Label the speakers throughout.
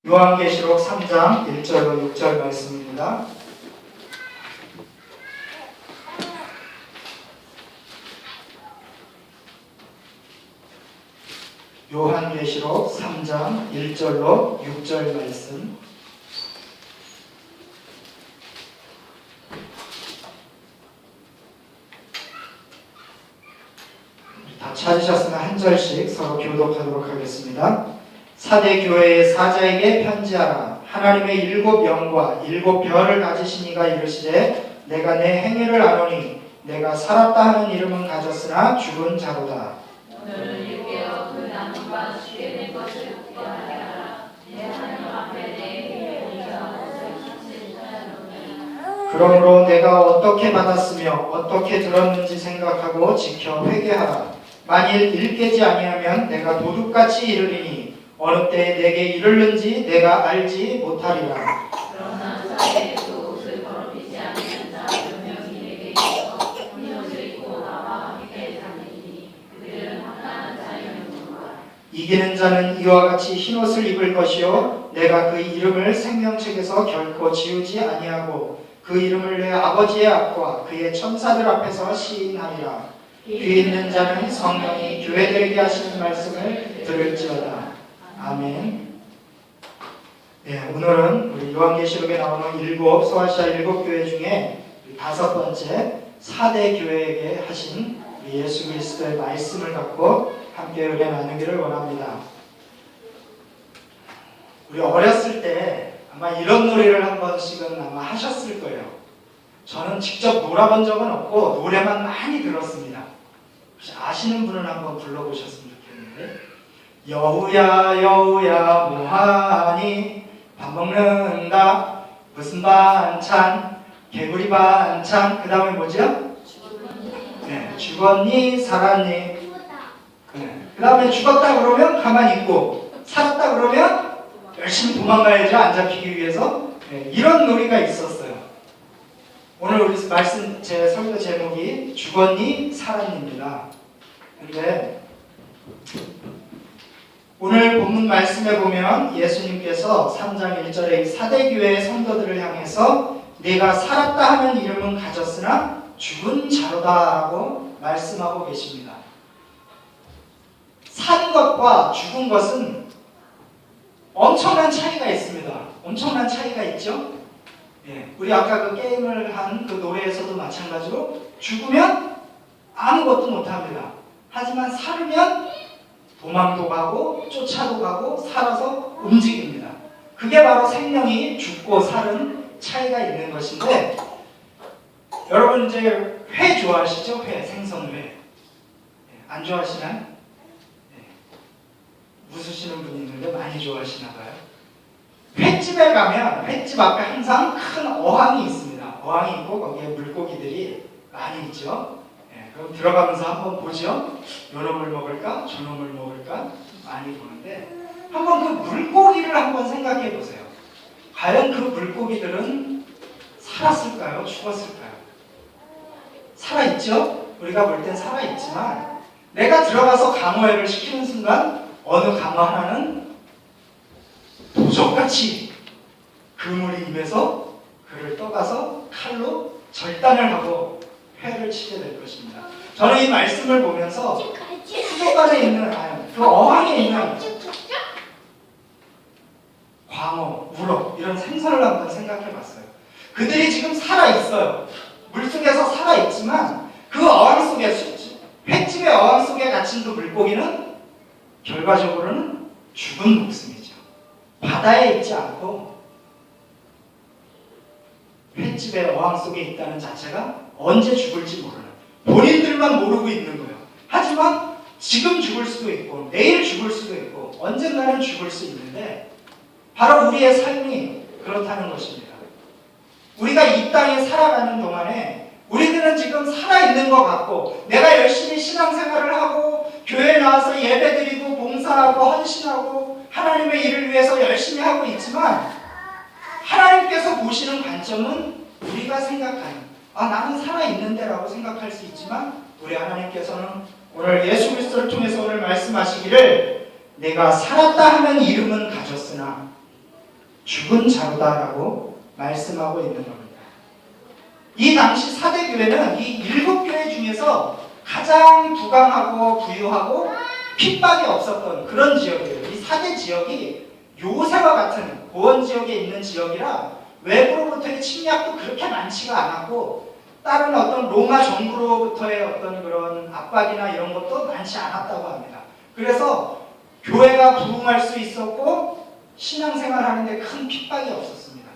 Speaker 1: 요한계시록 3장 1절로 6절 말씀입니다. 요한계시록 3장 1절로 6절 말씀. 다 찾으셨으면 한 절씩 서로 교독하도록 하겠습니다. 사대 교회의 사자에게 편지하라. 하나님의 7영과 7별을 가지신 이가 이르시되 내가 내 행위를 아노니 내가 살았다 하는 이름은 가졌으나 죽은 자로다.
Speaker 2: 너는 일깨어 그 나무가 죽게 된 것을 구하라. 내 하나님 앞에 내 행위가
Speaker 1: 그러므로 내가 어떻게 받았으며 어떻게 들었는지 생각하고 지켜 회개하라. 만일 일깨지 아니하면 내가 도둑같이 이르리니 어느 때에 내게 이르는지 내가 알지 못하리라.
Speaker 2: 그러나 사대에 그 옷을 더럽히지 않는 자 몇 명이 내게 있어 흰 옷을 입고 나와 함께 다니니 그들은 합당한 자이었노라.
Speaker 1: 이기는 자는 이와 같이 흰옷을 입을 것이요 내가 그 이름을 생명책에서 결코 지우지 아니하고 그 이름을 내 아버지의 앞과 그의 천사들 앞에서 시인하리라. 귀 있는 자는 성령이 교회들에게 하시는 말씀을 들을지어다. 아멘. 네, 오늘은 우리 요한계시록에 나오는 소아시아 7교회 중에 5번째 사대 교회에게 하신 예수 그리스도의 말씀을 갖고 함께 은혜 나누기를 원합니다. 우리 어렸을 때 아마 이런 노래를 한 번씩은 아마 하셨을 거예요. 저는 직접 놀아본 적은 없고 노래만 많이 들었습니다. 혹시 아시는 분은 한번 불러보셨으면 좋겠는데, 여우야 여우야 뭐하니 밥 먹는다 무슨 반찬 개구리 반찬. 그 다음에 뭐죠? 네, 죽었니 살았니. 네, 그 다음에 죽었다 그러면 가만히 있고 살았다 그러면 열심히 도망가야죠, 안 잡히기 위해서. 네, 이런 놀이가 있었어요. 오늘 우리 말씀 제 설교 제목이 죽었니 살았니입니다. 근데 오늘 본문 말씀에 보면 예수님께서 3장 1절에 사대교회의 성도들을 향해서 내가 살았다 하는 이름은 가졌으나 죽은 자로다 라고 말씀하고 계십니다. 산 것과 죽은 것은 엄청난 차이가 있습니다. 엄청난 차이가 있죠? 예, 우리 아까 그 게임을 한 그 노래에서도 마찬가지로 죽으면 아무것도 못합니다. 하지만 살으면 도망도 가고 쫓아도 가고 살아서 움직입니다. 그게 바로 생명이 죽고 사는 차이가 있는 것인데, 여러분 이제 회 좋아하시죠? 회, 생선회. 안 좋아하시나요? 웃으시는 분이 있는데 많이 좋아하시나 봐요. 횟집에 가면 횟집 앞에 항상 큰 어항이 있습니다. 어항이 있고 거기에 물고기들이 많이 있죠. 그럼 들어가면서 한번 보죠. 요놈을 먹을까? 저놈을 먹을까? 많이 보는데 한번 그 물고기를 한번 생각해 보세요. 과연 그 물고기들은 살았을까요? 죽었을까요? 살아있죠? 우리가 볼 땐 살아있지만 내가 들어가서 강어회를 시키는 순간 어느 강어 하나는 도적같이 그물이 입에서 그를 떠가서 칼로 절단을 하고 회를 치게 될 것입니다. 저는 이 말씀을 보면서 수족관에 있는 그 어항에 있는 광어, 우럭 이런 생선을 한번 생각해 봤어요. 그들이 지금 살아있어요. 물속에서 살아있지만 그 어항 속에, 횟집의 어항 속에 갇힌 그 물고기는 결과적으로는 죽은 목숨이죠. 바다에 있지 않고 횟집의 어항 속에 있다는 자체가 언제 죽을지 모르는, 본인들만 모르고 있는 거예요. 하지만 지금 죽을 수도 있고 내일 죽을 수도 있고 언젠가는 죽을 수 있는데, 바로 우리의 삶이 그렇다는 것입니다. 우리가 이 땅에 살아가는 동안에 우리들은 지금 살아있는 것 같고 내가 열심히 신앙생활을 하고 교회에 나와서 예배드리고 봉사하고 헌신하고 하나님의 일을 위해서 열심히 하고 있지만, 하나님께서 보시는 관점은 우리가 생각하는, 나는 살아있는데 라고 생각할 수 있지만, 우리 하나님께서는 오늘 예수 그리스도를 통해서 오늘 말씀하시기를 내가 살았다 하는 이름은 가졌으나 죽은 자루다라고 말씀하고 있는 겁니다. 이 당시 사대 교회는 이 7교회 중에서 가장 부강하고 부유하고 핍박이 없었던 그런 지역이에요. 이 사대 지역이 요새와 같은 고원 지역에 있는 지역이라 외부로부터의 침략도 그렇게 많지가 않았고 다른 어떤 로마 정부로부터의 어떤 그런 압박이나 이런 것도 많지 않았다고 합니다. 그래서 교회가 부흥할 수 있었고 신앙생활 하는데 큰 핍박이 없었습니다.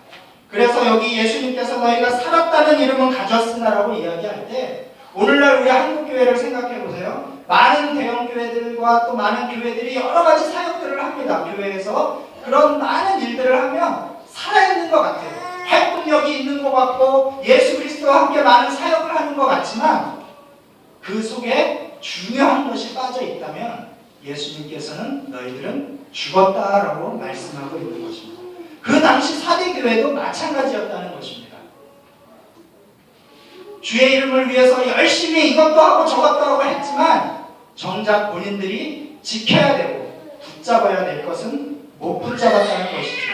Speaker 1: 그래서 여기 예수님께서 너희가 살았다는 이름은 가졌으나라고 이야기할 때 오늘날 우리 한국교회를 생각해 보세요. 많은 대형교회들과 또 많은 교회들이 여러 가지 사역들을 합니다. 교회에서 그런 많은 일들을 하면 살아있는 것 같아요. 활동력이 있는 것 같고 예수 그리스도와 함께 많은 사역을 하는 것 같지만 그 속에 중요한 것이 빠져 있다면 예수님께서는 너희들은 죽었다라고 말씀하고 있는 것입니다. 그 당시 사대교회도 마찬가지였다는 것입니다. 주의 이름을 위해서 열심히 이것도 하고 저것도 하고 했지만 정작 본인들이 지켜야 되고 붙잡아야 될 것은 못 붙잡았다는 것이죠.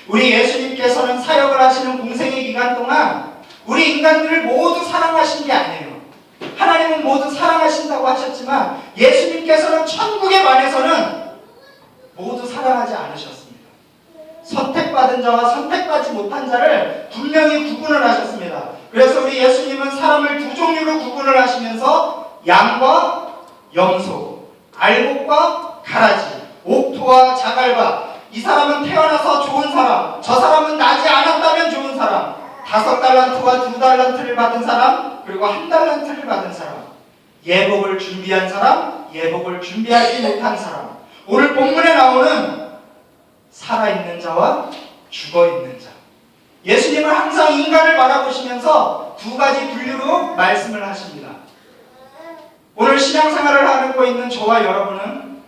Speaker 1: 우리 예수님께서는 사역을 하시는 공생의 기간 동안 우리 인간들을 모두 사랑하신 게 아니에요. 하나님은 모두 사랑하신다고 하셨지만 예수님께서는 천국에 관해서는 모두 사랑하지 않으셨습니다. 선택받은 자와 선택받지 못한 자를 분명히 구분을 하셨습니다. 그래서 우리 예수님은 사람을 두 종류로 구분을 하시면서 양과 염소, 알곡과 가라지, 옥토와 자갈과 이 사람은 태어나서 좋은 사람, 저 사람은 나지 않았다면 좋은 사람, 5달란트와 2달란트를 받은 사람, 그리고 1달란트를 받은 사람, 예복을 준비한 사람, 예복을 준비하지 못한 사람. 오늘 본문에 나오는 살아있는 자와 죽어있는 자. 예수님은 항상 인간을 바라보시면서 두 가지 분류로 말씀을 하십니다. 오늘 신앙생활을 하고 있는 저와 여러분은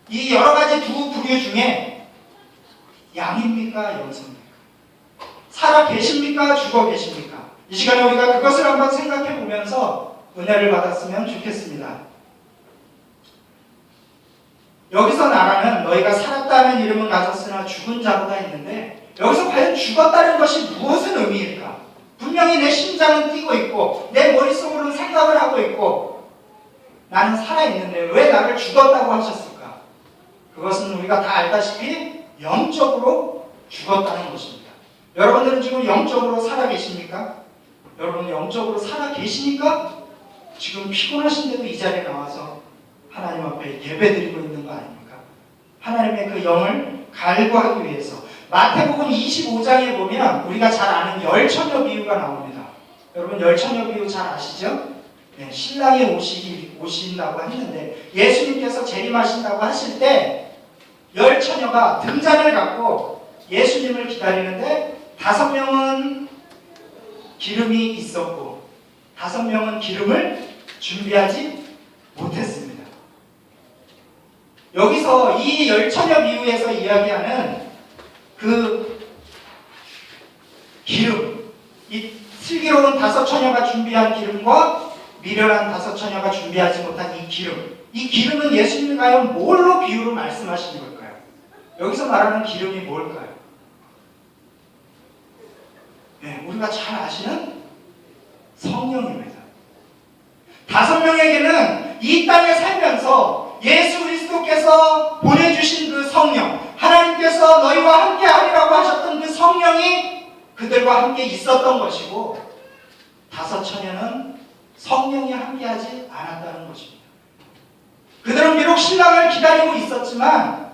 Speaker 1: 이 여러 가지 두 부류 중에 양입니까? 염소입니까? 살아 계십니까? 죽어 계십니까? 이 시간에 우리가 그것을 한번 생각해 보면서 은혜를 받았으면 좋겠습니다. 여기서 나라는 너희가 살았다는 이름은 가졌으나 죽은 자보다 했는데 여기서 과연 죽었다는 것이 무엇은 의미일까? 분명히 내 심장은 뛰고 있고 내 머릿속으로는 생각을 하고 있고 나는 살아있는데 왜 나를 죽었다고 하셨을까? 그것은 우리가 다 알다시피 영적으로 죽었다는 것입니다. 여러분들은 지금 영적으로 살아 계십니까? 여러분 영적으로 살아 계시니까 지금 피곤하신데도 이 자리에 나와서 하나님 앞에 예배드리고 있는 거 아닙니까? 하나님의 그 영을 갈구하기 위해서 마태복음 25장에 보면 우리가 잘 아는 열처녀 비유가 나옵니다. 여러분 열처녀 비유 잘 아시죠? 네, 신랑이 오신다고 했는데 예수님께서 재림하신다고 하실 때 열처녀가 등잔을 갖고 예수님을 기다리는데 5명은 기름이 있었고 5명은 기름을 준비하지 못했습니다. 여기서 이 열처녀 비유에서 이야기하는 그 기름, 이 슬기로운 5처녀가 준비한 기름과 미련한 5처녀가 준비하지 못한 이 기름은 예수님이 과연 뭘로 비유로 말씀하시는 걸까요? 여기서 말하는 기름이 뭘까요? 네, 우리가 잘 아시는 성령입니다. 5명에게는 이 땅에 살면서 예수 그리스도께서 보내주신 그 성령, 하나님께서 너희와 함께 하리라고 하셨던 그 성령이 그들과 함께 있었던 것이고 5처녀는 성령이 함께하지 않았다는 것입니다. 그들은 비록 신랑을 기다리고 있었지만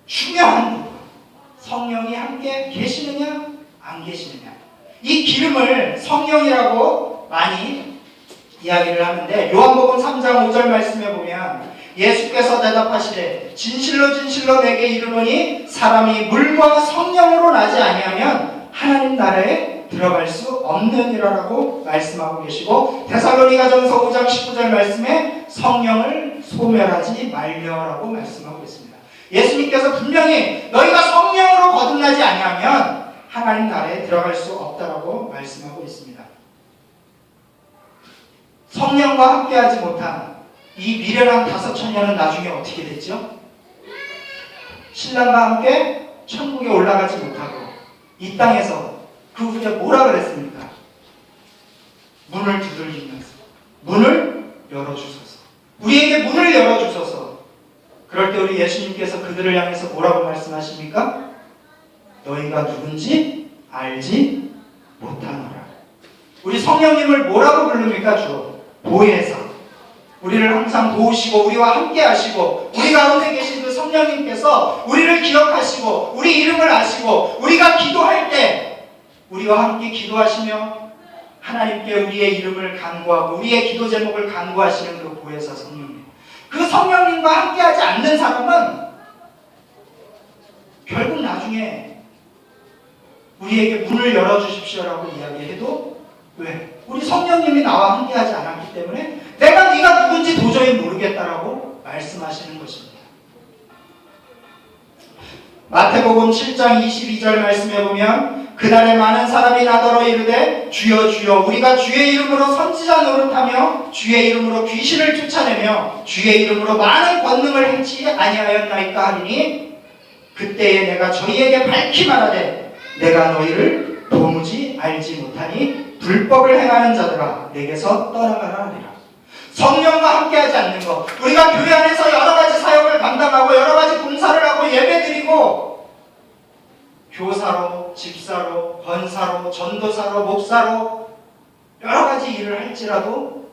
Speaker 1: 중요한 부분, 성령이 함께 계시느냐 안 계시느냐, 이 기름을 성령이라고 많이 이야기를 하는데 요한복음 3장 5절 말씀에 보면 예수께서 대답하시되 진실로 진실로 내게 이르노니 사람이 물과 성령으로 나지 아니하면 하나님 나라에 들어갈 수 없느니라라고 말씀하고 계시고 데살로니가전서 5장 19절 말씀에 성령을 소멸하지 말려라고 말씀하고 있습니다. 예수님께서 분명히 너희가 성령으로 거듭나지 아니하면 하나님 나라에 들어갈 수 없다라고 말씀하고 있습니다. 성령과 함께하지 못한 이 미련한 5처녀는 나중에 어떻게 됐죠? 신랑과 함께 천국에 올라가지 못하고 이 땅에서 그 후에 뭐라 그랬습니까? 문을 두들기면서 문을 열어주소서. 우리에게 문을 열어주소서. 그럴 때 우리 예수님께서 그들을 향해서 뭐라고 말씀하십니까? 너희가 누군지 알지 못하노라. 우리 성령님을 뭐라고 부릅니까? 주로 보혜사. 우리를 항상 도우시고 우리와 함께 하시고 우리 가운데 계신 그 성령님께서 우리를 기억하시고 우리 이름을 아시고 우리가 기도할 때 우리와 함께 기도하시며 하나님께 우리의 이름을 간구하고 우리의 기도 제목을 간구하시는 그 보혜사 성령님. 그 성령님과 함께하지 않는 사람은 결국 나중에 우리에게 문을 열어주십시오라고 이야기해도 왜? 우리 성령님이 나와 함께하지 않았기 때문에 내가 네가 누군지 도저히 모르겠다라고 말씀하시는 것입니다. 마태복음 7장 22절 말씀해 보면 그날에 많은 사람이 나더러 이르되 주여 주여 우리가 주의 이름으로 선지자 노릇하며 주의 이름으로 귀신을 쫓아내며 주의 이름으로 많은 권능을 행치 아니하였나이까 하리니 그때에 내가 저희에게 밝히 말하되 내가 너희를 도무지 알지 못하니 불법을 행하는 자들아 내게서 떠나가라 하리라. 성령과 함께하지 않는 것, 우리가 교회 안에서 여러 가지 사역을 감당하고 여러 가지 봉사를 하고 예배드리고 교사로, 집사로, 권사로, 전도사로, 목사로 여러 가지 일을 할지라도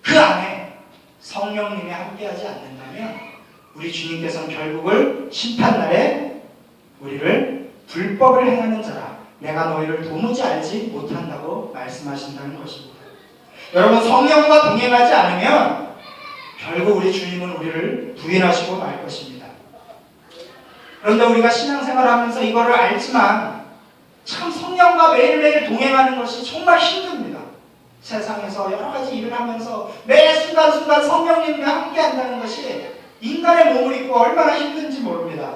Speaker 1: 그 안에 성령님이 함께하지 않는다면 우리 주님께서는 결국을 심판날에 우리를 불법을 행하는 자라 내가 너희를 도무지 알지 못한다고 말씀하신다는 것입니다. 여러분 성령과 동행하지 않으면 결국 우리 주님은 우리를 부인하시고 말 것입니다. 그런데 우리가 신앙생활을 하면서 이거를 알지만 참 성령과 매일매일 동행하는 것이 정말 힘듭니다. 세상에서 여러 가지 일을 하면서 매 순간순간 성령님과 함께 한다는 것이 인간의 몸을 입고 얼마나 힘든지 모릅니다.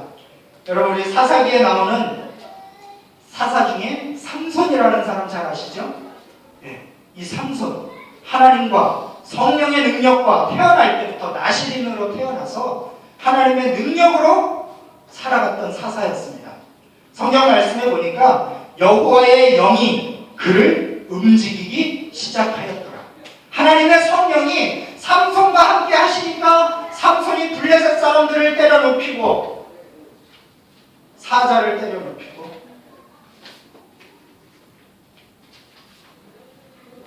Speaker 1: 여러분 우리 사사기에 나오는 사사 중에 삼손이라는 사람 잘 아시죠? 네, 이 삼손 하나님과 성령의 능력과 태어날 때부터 나시린으로 태어나서 하나님의 능력으로 살아갔던 사사였습니다. 성경 말씀에 보니까 여호와의 영이 그를 움직이기 시작하였더라. 하나님의 성령이 삼손과 함께 하시니까 삼손이 블레셋 사람들을 때려눕히고 사자를 때려눕히고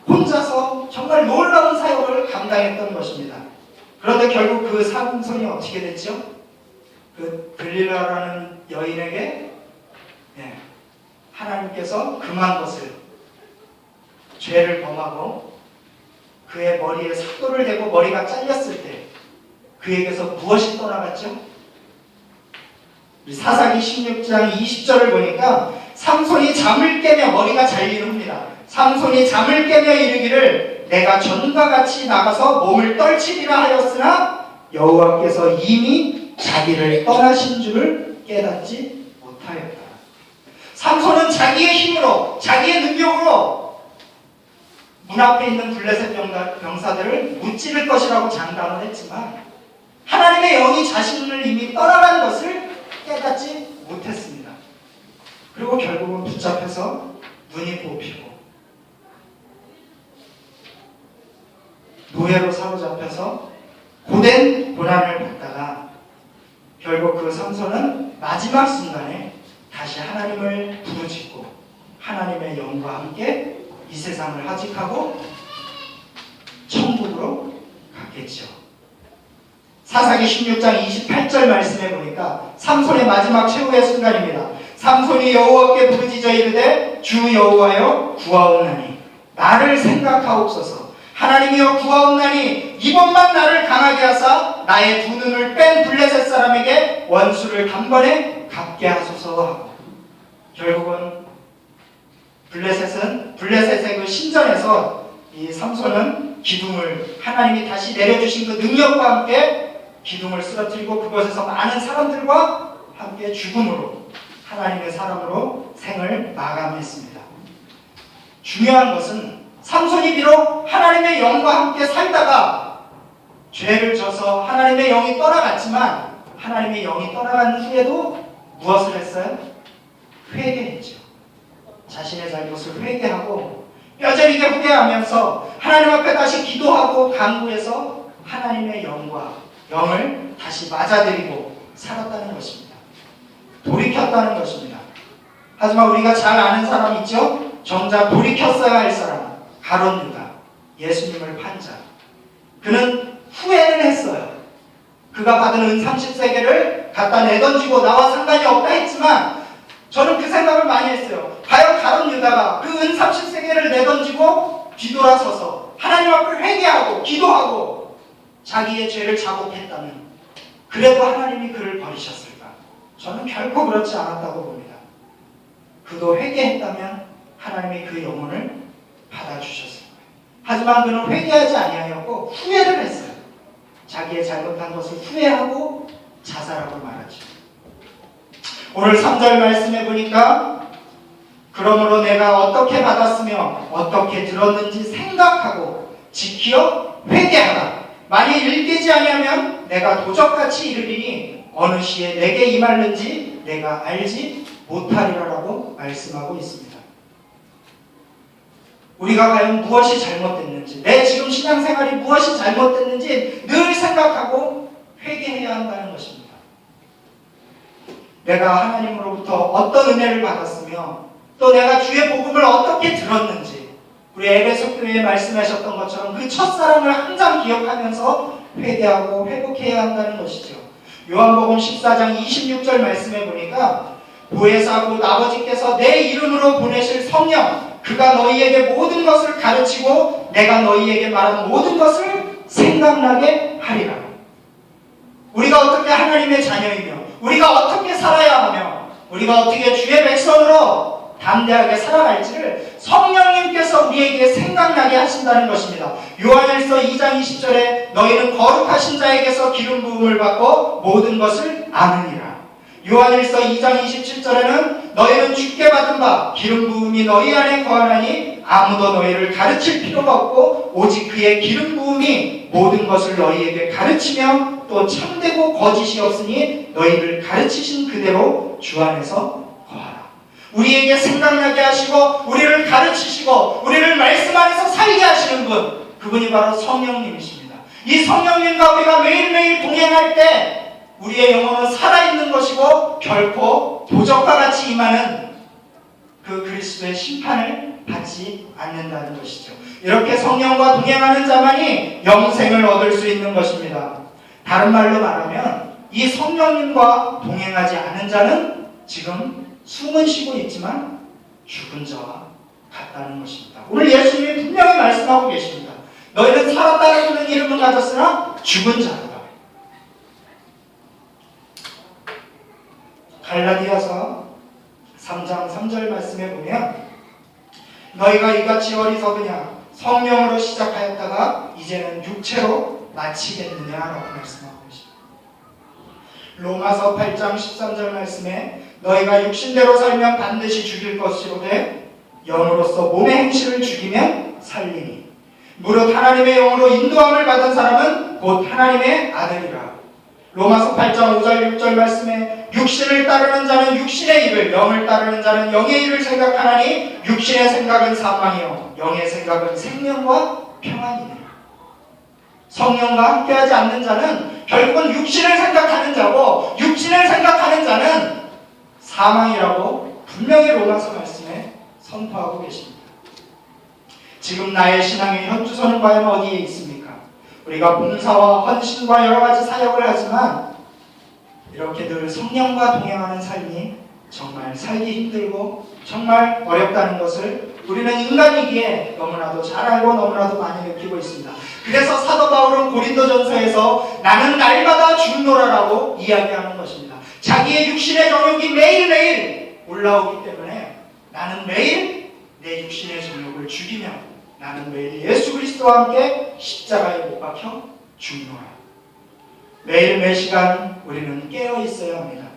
Speaker 1: 혼자서 정말 놀라운 사역을 감당했던 것입니다. 그런데 결국 그 삼손이 어떻게 됐죠? 그 들릴라라는 여인에게 하나님께서 금한 것을 죄를 범하고 그의 머리에 삭도를 대고 머리가 잘렸을 때 그에게서 무엇이 떠나갔죠? 사사기 16장 20절을 보니까 삼손이 잠을 깨며 머리가 잘리는입니다. 삼손이 잠을 깨며 이르기를 내가 전과 같이 나가서 몸을 떨치리라 하였으나 여호와께서 이미 자기를 떠나신 줄을 깨닫지 못하였다. 삼손은 자기의 힘으로 자기의 능력으로 문 앞에 있는 블레셋 병사들을 무찌를 것이라고 장담을 했지만 하나님의 영이 자신을 이미 떠나간 것을 깨닫지 못했습니다. 그리고 결국은 붙잡혀서 눈이 뽑히고 노예로 사로잡혀서 고된 고난을 받다가 결국 그 삼손은 마지막 순간에 다시 하나님을 부르짖고 하나님의 영과 함께 이 세상을 하직하고 천국으로 갔겠죠. 사사기 16장 28절 말씀해 보니까 삼손의 마지막 최후의 순간입니다. 삼손이 여호와께 부르짖어 이르되 주 여호와여 구하옵나니 나를 생각하옵소서. 하나님이여 구하옵나니 이번만 나를 강하게 하사 나의 두 눈을 뺀 블레셋 사람에게 원수를 단번에 갚게 하소서 하고 결국은 블레셋의 그 신전에서 이 삼손은 기둥을 하나님이 다시 내려주신 그 능력과 함께 기둥을 쓰러뜨리고 그곳에서 많은 사람들과 함께 죽음으로 하나님의 사람으로 생을 마감했습니다. 중요한 것은 삼손이 비록 하나님의 영과 함께 살다가 죄를 져서 하나님의 영이 떠나갔지만 하나님의 영이 떠나간 후에도 무엇을 했어요? 회개했죠. 자신의 잘못을 회개하고 뼈저리게 후회하면서 하나님 앞에 다시 기도하고 간구해서 하나님의 영을 다시 맞아들이고 살았다는 것입니다. 돌이켰다는 것입니다. 하지만 우리가 잘 아는 사람 있죠? 정작 돌이켰어야 할 사람, 가룟 유다, 예수님을 판 자. 그는 후회는 했어요. 그가 받은 은 30세겔을 갖다 내던지고 나와 상관이 없다 했지만 저는 그 생각을 많이 했어요. 과연 가룟 유다가 그 은 30세겔을 내던지고 뒤돌아서서 하나님 앞을 회개하고 기도하고 자기의 죄를 자복했다면 그래도 하나님이 그를 버리셨을까? 저는 결코 그렇지 않았다고 봅니다. 그도 회개했다면 하나님이 그 영혼을 받아주셨을 거예요. 하지만 그는 회개하지 아니하였고 후회를 했어요. 자기의 잘못한 것을 후회하고 자살하고 말하죠. 오늘 3절 말씀해 보니까 그러므로 내가 어떻게 받았으며 어떻게 들었는지 생각하고 지키어 회개하라. 만일 일깨지 아니하면 내가 도적같이 이르리니 어느 시에 내게 임할는지 내가 알지 못하리라라고 말씀하고 있습니다. 우리가 과연 무엇이 잘못됐는지, 내 지금 신앙생활이 무엇이 잘못됐는지 늘 생각하고 회개해야 한다는 것입니다. 내가 하나님으로부터 어떤 은혜를 받았으며 또 내가 주의 복음을 어떻게 들었는지 우리 에베소 교회에 말씀하셨던 것처럼 그 첫사랑을 항상 기억하면서 회개하고 회복해야 한다는 것이죠. 요한복음 14장 26절 말씀해 보니까 보혜사 곧 아버지께서 내 이름으로 보내실 성령 그가 너희에게 모든 것을 가르치고 내가 너희에게 말한 모든 것을 생각나게 하리라. 우리가 어떻게 하나님의 자녀이며 우리가 어떻게 살아야 하며 우리가 어떻게 주의 백성으로 담대하게 살아갈지를 성령님께서 우리에게 생각나게 하신다는 것입니다. 요한일서 2장 20절에 너희는 거룩하신 자에게서 기름 부음을 받고 모든 것을 아느니라. 요한일서 2장 27절에는 너희는 주께 받은 바 기름 부음이 너희 안에 거하나니 아무도 너희를 가르칠 필요가 없고 오직 그의 기름 부음이 모든 것을 너희에게 가르치며 또 참되고 거짓이 없으니 너희를 가르치신 그대로 주 안에서 거하라. 우리에게 생각나게 하시고 우리를 가르치시고 우리를 말씀 안에서 살게 하시는 분, 그분이 바로 성령님이십니다. 이 성령님과 우리가 매일매일 동행할 때 우리의 영혼은 살아있는 것이고 결코 도적과 같이 임하는 그 그리스도의 심판을 받지 않는다는 것이죠. 이렇게 성령과 동행하는 자만이 영생을 얻을 수 있는 것입니다. 다른 말로 말하면 이 성령님과 동행하지 않은 자는 지금 숨은 쉬고 있지만 죽은 자와 같다는 것입니다. 오늘 예수님이 분명히 말씀하고 계십니다. 너희는 살았다는 이름은 가졌으나 죽은 자다. 갈라디아서 3장 3절 말씀에 보면 너희가 이같이 어리석으냐 성령으로 시작하였다가 이제는 육체로 마치겠느냐라고 말씀하고 계십니다. 로마서 8장 13절 말씀에 너희가 육신대로 살면 반드시 죽일 것이로되 영으로서 몸의 행실을 죽이면 살리니 무릇 하나님의 영으로 인도함을 받은 사람은 곧 하나님의 아들이라. 로마서 8장 5절 6절 말씀에 육신을 따르는 자는 육신의 일을 영을 따르는 자는 영의 일을 생각하나니 육신의 생각은 사망이요 영의 생각은 생명과 평안이니라. 성령과 함께하지 않는 자는 결국은 육신을 생각하는 자고 육신을 생각하는 자는 사망이라고 분명히 로마서 말씀에 선포하고 계십니다. 지금 나의 신앙의 현주소는 과연 어디에 있습니까? 우리가 봉사와 헌신과 여러 가지 사역을 하지만 이렇게 늘 성령과 동행하는 삶이 정말 살기 힘들고 정말 어렵다는 것을 우리는 인간이기에 너무나도 잘 알고 너무나도 많이 느끼고 있습니다. 그래서 사도 바울은 고린도전서에서 나는 날마다 죽노라라고 이야기하는 것입니다. 자기의 육신의 정욕이 매일매일 올라오기 때문에 나는 매일 내 육신의 정욕을 죽이며 나는 매일 예수 그리스도와 함께 십자가에 못 박혀 죽노라. 매일 매 시간 우리는 깨어 있어야 합니다.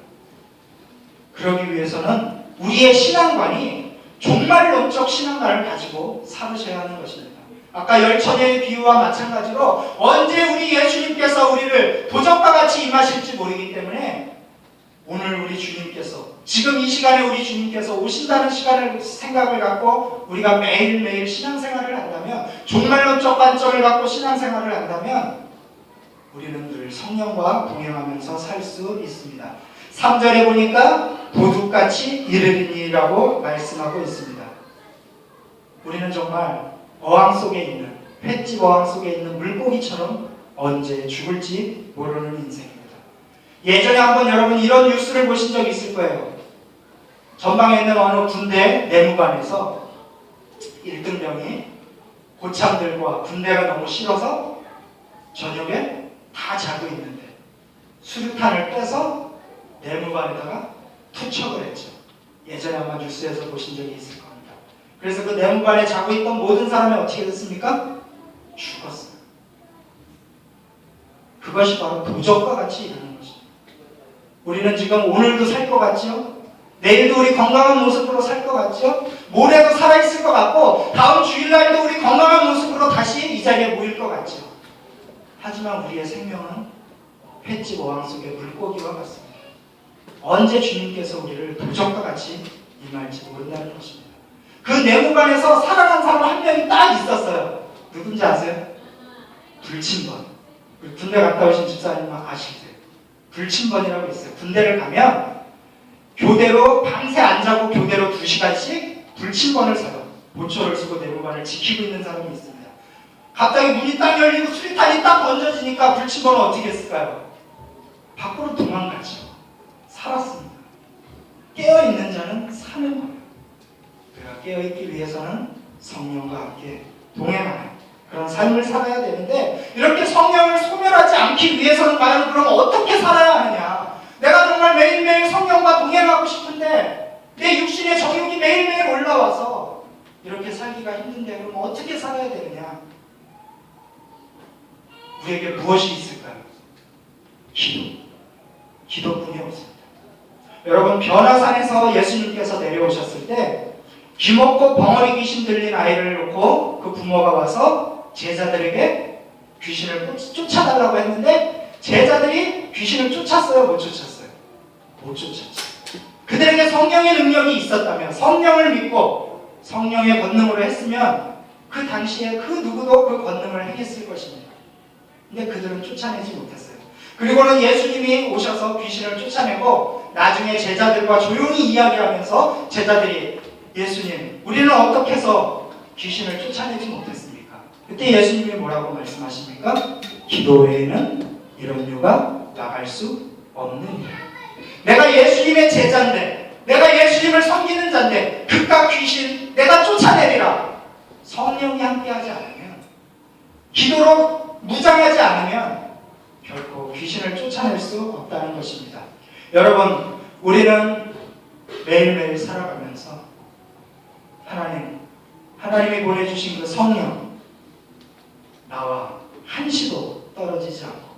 Speaker 1: 그러기 위해서는 우리의 신앙관이 종말론적 신앙관을 가지고 살으셔야 하는 것입니다. 아까 열처녀의 비유와 마찬가지로 언제 우리 예수님께서 우리를 도적과 같이 임하실지 모르기 때문에 오늘 우리 주님께서, 지금 이 시간에 우리 주님께서 오신다는 시간을 생각을 갖고 우리가 매일매일 신앙생활을 한다면, 종말론적 관점을 갖고 신앙생활을 한다면 우리는 늘 성령과 동행하면서 살 수 있습니다. 3절에 보니까 도둑같이 이르리니라고 말씀하고 있습니다. 우리는 정말 어항 속에 있는, 횟집 어항 속에 있는 물고기처럼 언제 죽을지 모르는 인생입니다. 예전에 한번 여러분 이런 뉴스를 보신 적 있을 거예요. 전방에 있는 어느 군대 내무반에서 1등병이 고참들과 군대가 너무 싫어서 저녁에 다 자고 있는데 수류탄을 빼서 내무반에다가 투척을 했죠. 예전에 아마 뉴스에서 보신 적이 있을 겁니다. 그래서 그 내무반에 자고 있던 모든 사람이 어떻게 됐습니까? 죽었어요. 그것이 바로 도적과 같이 일어나는 것입니다. 우리는 지금 오늘도 살 것 같죠? 내일도 우리 건강한 모습으로 살 것 같죠? 모레도 살아있을 것 같고 다음 주일날도 우리 건강한 모습으로 다시 이 자리에 모일 것 같죠? 하지만 우리의 생명은 횟집 어항 속의 물고기와 같습니다. 언제 주님께서 우리를 도적과 같이 임할지 모른다는 것입니다. 그 내무반에서 살아난 사람 한 명이 딱 있었어요. 누군지 아세요? 불침번. 군대 갔다 오신 집사님은 아시죠? 불침번이라고 있어요. 군대를 가면 교대로 밤새 안 자고 교대로 2시간씩 불침번을 서요. 보초를 쓰고 내무반을 지키고 있는 사람이 있습니다. 갑자기 문이 딱 열리고 수리탄이 딱 던져지니까 불침번은 어떻게 했을까요? 밖으로 도망갔죠. 살았습니다. 깨어있는 자는 사는 거예요. 우리가 깨어있기 위해서는 성령과 함께 동행하는 그런 삶을 살아야 되는데, 이렇게 성령을 소멸하지 않기 위해서는 과연 그럼 어떻게 살아야 하느냐? 내가 정말 매일매일 성령과 동행하고 싶은데 내 육신의 정욕이 매일매일 올라와서 이렇게 살기가 힘든데 그럼 어떻게 살아야 되느냐? 우리에게 무엇이 있을까요? 기도뿐이 없습니다. 여러분, 변화산에서 예수님께서 내려오셨을 때 귀먹고 벙어리 귀신 들린 아이를 놓고 그 부모가 와서 제자들에게 귀신을 쫓아달라고 했는데 제자들이 귀신을 쫓았어요? 못 쫓았어요? 못 쫓았죠. 그들에게 성령의 능력이 있었다면, 성령을 믿고 성령의 권능으로 했으면 그 당시에 그 누구도 그 권능을 행했을 것입니다. 근데 그들은 쫓아내지 못했어요. 그리고는 예수님이 오셔서 귀신을 쫓아내고 나중에 제자들과 조용히 이야기하면서 제자들이 예수님, 우리는 어떻게 해서 귀신을 쫓아내지 못했습니까? 그때 예수님이 뭐라고 말씀하십니까? 기도 외에는 이런 유가 나갈 수 없는 일. 내가 예수님의 제자인데, 내가 예수님을 섬기는 자인데 그깟 귀신 내가 쫓아내리라. 성령이 함께하지 않으면, 기도로 무장하지 않으면 결코 귀신을 쫓아낼 수 없다는 것입니다. 여러분, 우리는 매일매일 살아가면서 하나님이 보내주신 그 성령, 나와 한시도 떨어지지 않고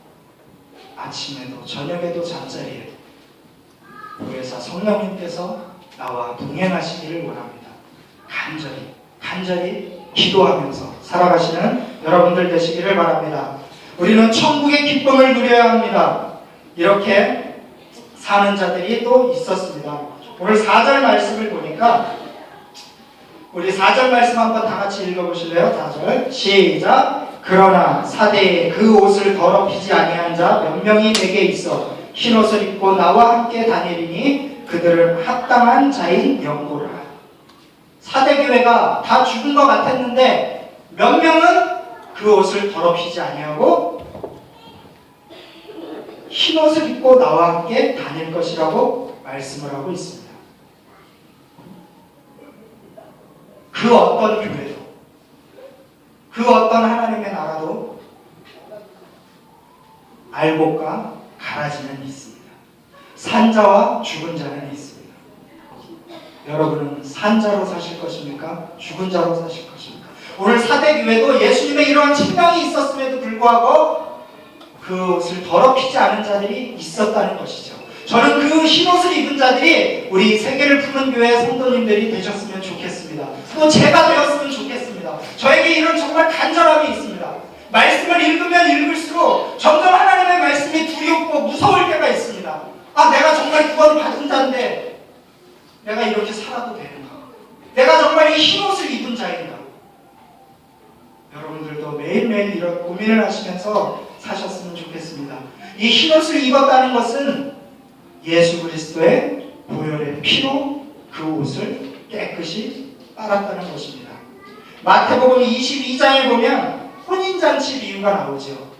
Speaker 1: 아침에도 저녁에도 잠자리에도 보혜사 성령님께서 나와 동행하시기를 원합니다. 간절히 기도하면서 살아가시는 여러분들 되시기를 바랍니다. 우리는 천국의 기쁨을 누려야 합니다. 이렇게 사는 자들이 또 있었습니다. 오늘 4절 말씀을 보니까 우리 4절 말씀 한번 다 같이 읽어보실래요? 4절 시작. 그러나 사대에 그 옷을 더럽히지 아니한 자 몇 명이 내게 있어 흰 옷을 입고 나와 함께 다니리니 그들은 합당한 자인 영고라. 사대교회가 다 죽은 것 같았는데 몇 명은 그 옷을 더럽히지 아니하고 흰 옷을 입고 나와 함께 다닐 것이라고 말씀을 하고 있습니다. 그 어떤 교회도, 그 어떤 하나님의 나라도 알곡과 가라지는 있습니다. 산자와 죽은 자는 있습니다. 여러분은 산자로 사실 것입니까? 죽은 자로 사실 것입니까? 오늘 사대교회도 예수님의 이러한 책망이 있었음에도 불구하고 그 옷을 더럽히지 않은 자들이 있었다는 것이죠. 저는 그 흰옷을 입은 자들이 우리 세계를 푸는 교회 성도님들이 되셨으면 좋겠습니다. 또 제가 되었으면 좋겠습니다. 저에게 이런 정말 간절함이 있습니다. 말씀을 읽으면 읽을수록 점점 하나님의 말씀이 두렵고 무서울 때가 있습니다. 아, 내가 정말 구원 받은 자인데 내가 이렇게 살아도 되는가? 내가 정말 이 흰옷을 입은 자인가? 여러분들도 매일매일 이런 고민을 하시면서 사셨으면 좋겠습니다. 이 흰옷을 입었다는 것은 예수 그리스도의 보혈의 피로 그 옷을 깨끗이 빨았다는 것입니다. 마태복음 22장에 보면 혼인잔치 비유가 나오죠.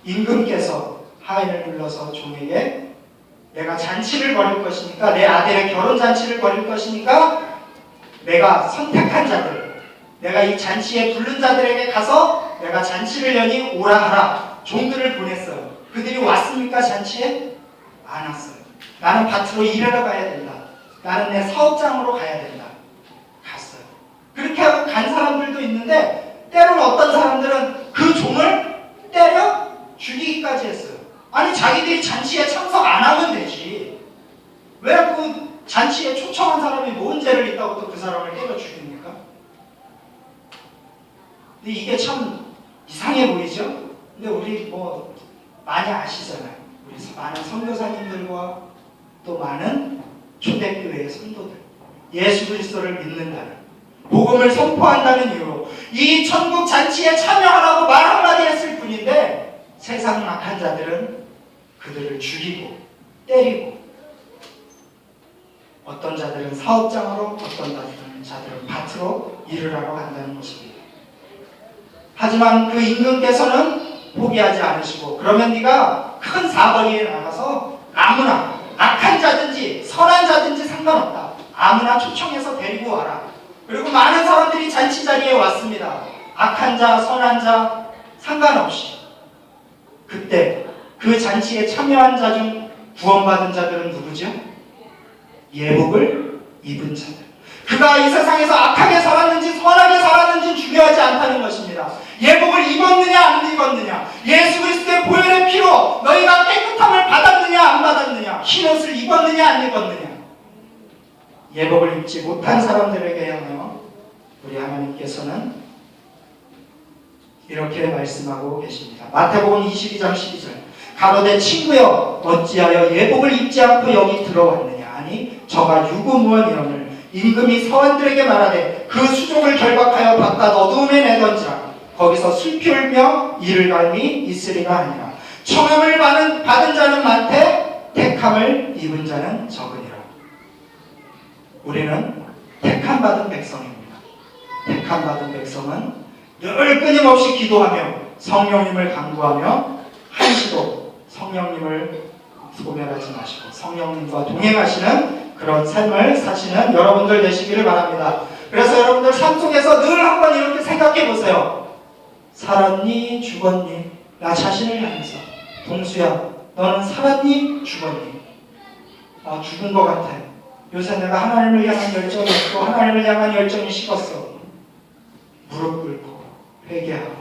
Speaker 1: 임금께서 하인을 불러서 종에게 내가 잔치를 벌일 것이니까, 내 아들의 결혼잔치를 벌일 것이니까 내가 선택한 자들, 내가 이 잔치에 부른 자들에게 가서 내가 잔치를 여니 오라 하라. 종들을 보냈어요. 그들이 왔습니까? 잔치에? 안 왔어요. 나는 밭으로 일하러 가야 된다. 나는 내 사업장으로 가야 된다. 갔어요. 그렇게 하고 간 사람들도 있는데, 때로는 어떤 사람들은 그 종을 때려 죽이기까지 했어요. 아니, 자기들이 잔치에 참석 안 하면 되지. 왜 그 잔치에 초청한 사람이 뭔 죄를 있다고 또 그 사람을 때려 죽입니까? 근데 이게 참 이상해 보이죠? 근데 우리 뭐 많이 아시잖아요. 우리 많은 선교사님들과 또 많은 초대교회의 성도들, 예수 그리스도를 믿는다는, 복음을 선포한다는 이유로 이 천국 잔치에 참여하라고 말 한마디 했을 뿐인데, 세상 악한 자들은 그들을 죽이고 때리고, 어떤 자들은 사업장으로, 어떤 자들은 밭으로 일을 하러 간다는 것입니다. 하지만 그 임금께서는 포기하지 않으시고, 그러면 네가 큰 사거리에 나가서 아무나, 악한 자든지 선한 자든지 상관없다, 아무나 초청해서 데리고 와라. 그리고 많은 사람들이 잔치 자리에 왔습니다. 악한 자, 선한 자 상관없이. 그때 그 잔치에 참여한 자 중 구원받은 자들은 누구죠? 예복을 입은 자들. 그가 이 세상에서 악하게 살았는지 선하게 살았는지 중요하지 않다는 것입니다. 예복을 입었느냐 안 입었느냐, 예수 그리스도의 보혈의 피로 너희가 깨끗함을 받았느냐 안 받았느냐, 흰옷을 입었느냐 안 입었느냐, 예복을 입지 못한 사람들에게 향하여 우리 하나님께서는 이렇게 말씀하고 계십니다. 마태복음 22장 12절. 가로되 친구여, 어찌하여 예복을 입지 않고 여기 들어왔느냐? 아니 저가 유구무원이오늘 임금이 서원들에게 말하되 그 수종을 결박하여 바깥 어두움에 내던지라. 거기서 슬피 울며 이를 갈미 있으리라 하니라. 청함을 받은 자는 많되 택함을 입은 자는 적으니라. 우리는 택함받은 백성입니다. 택함받은 백성은 늘 끊임없이 기도하며 성령님을 간구하며 한시도 성령님을 소멸하지 마시고 성령님과 동행하시는 그런 삶을 사시는 여러분들 되시기를 바랍니다. 그래서 여러분들 삶 속에서 늘 한번 이렇게 생각해 보세요. 살았니 죽었니? 나 자신을 향해서, 동수야 너는 살았니 죽었니? 죽은 것 같아. 요새 내가 하나님을 향한 열정이 없고 하나님을 향한 열정이 식었어. 무릎 꿇고 회개하고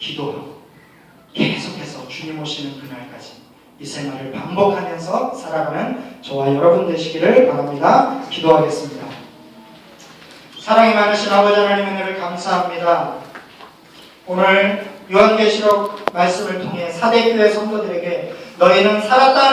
Speaker 1: 기도하고 계속해서 주님 오시는 그날까지 이 생활을 반복하면서 살아가는 저와 여러분 되시기를 바랍니다. 기도하겠습니다. 사랑이 많으신 아버지 하나님 은혜를 감사합니다. 오늘 요한계시록 말씀을 통해 사대교회 성도들에게 너희는 살았다